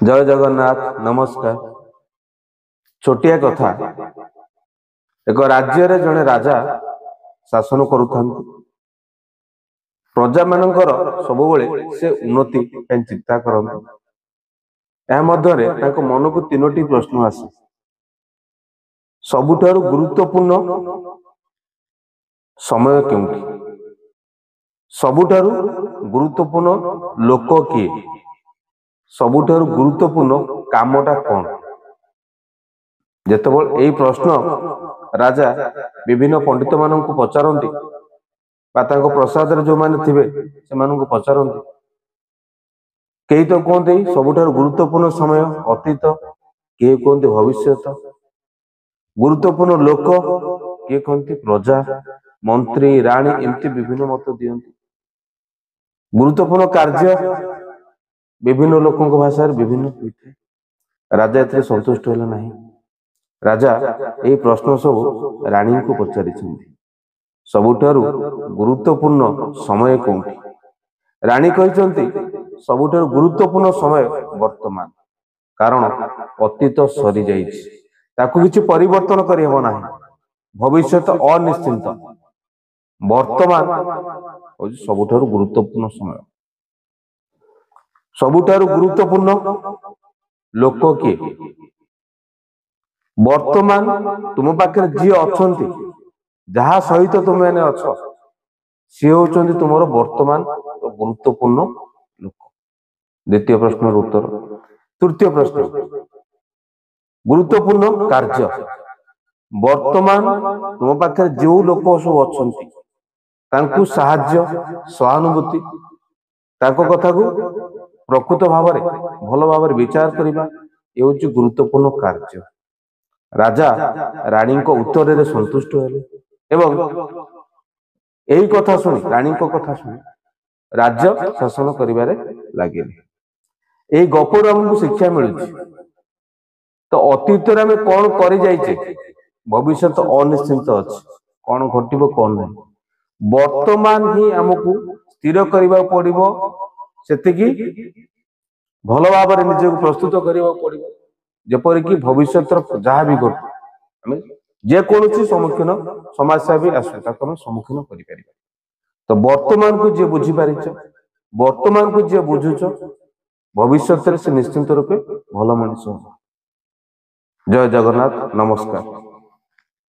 जय जगन्नाथ नमस्कार। छोटिया कथा एक राज्य रे जड़े राजा शासन करुता प्रजा मानकर सब से उन्नति चिंता करते मन को तीनोटी प्रश्न आसे। सबुठारु गुरुत्वपूर्ण समय क्योंकि सबुठारु गुरुत्वपूर्ण लोक किए सबुठारु गुरुत्वपूर्ण कामटा कौन। जेतबल यही प्रश्न राजा विभिन्न पंडित मान को पचारती प्रसाद जो माने थिबे से मानू पचारती कई तो कहते सबुठारु गुरुत्वपूर्ण समय अतीत किए कहते भविष्यत गुरुत्वपूर्ण लोक किए कहते प्रजा मंत्री राणी एमती विभिन्न मत दियंती। गुरुत्वपूर्ण कार्य विभिन्न लोकों भाषा विभिन्न होता है। राजा एथे संतुष्ट होले नहीं। राजा यही प्रश्न सब रानी को पचारि सबुठारु गुरुत्वपूर्ण समय कौटी। रानी कहते सबुठारु गुरुत्वपूर्ण समय वर्तमान कारण अतीत सरी जाइछि ताकू किछि परिवर्तन करि हेबो नाही। भविष्यत अनिश्चित वर्तमान सबुठारु गुरुत्वपूर्ण समय। सबुठारु गुरुत्वपूर्ण लोक किए वर्तमान तुम पाखे जी अच्छी जहा सहित तुम मैंने अछ सी होचंदी तुमरो वर्तमान गुरुत्वपूर्ण लोक। द्वितीय प्रश्न उत्तर। तृतीय प्रश्न गुरुत्वपूर्ण कार्य वर्तमान तुम पाखे जो लोक सब अच्छी तांकु साहाय्य सहानुभूति तांको कथा को प्रकृत भाव भल भाव विचार करने ये गुरुत्वपूर्ण कार्य। राजा रानी को उत्तर रे संतुष्ट हेले एवं यही कथा सुनी रानी को कथा सुनी राज्य शासन करिबारे लगे। यही गपर हमको शिक्षा मिलुछि तो अतीत रे हमें कौन करि जाइछे भविष्य तो अनिश्चित अच्छे कौन घटिबो कौन नहीं। वर्तमान ही हमको स्थिर करबा पड़िबो सेतिकी भल भाव निज प्रस्तुत करबा पड़िबो जेपरिक भविष्य जहाँ भी घटू आम जेकोसी सम्मुखीन समस्या भी आसू ताको सम्मुखीन कर। तो वर्तमान को जी बुझीपार वर्तमान को जी बुझुच भविष्य से निश्चिंत रूपे भल मनुष्य। जय जगन्नाथ नमस्कार।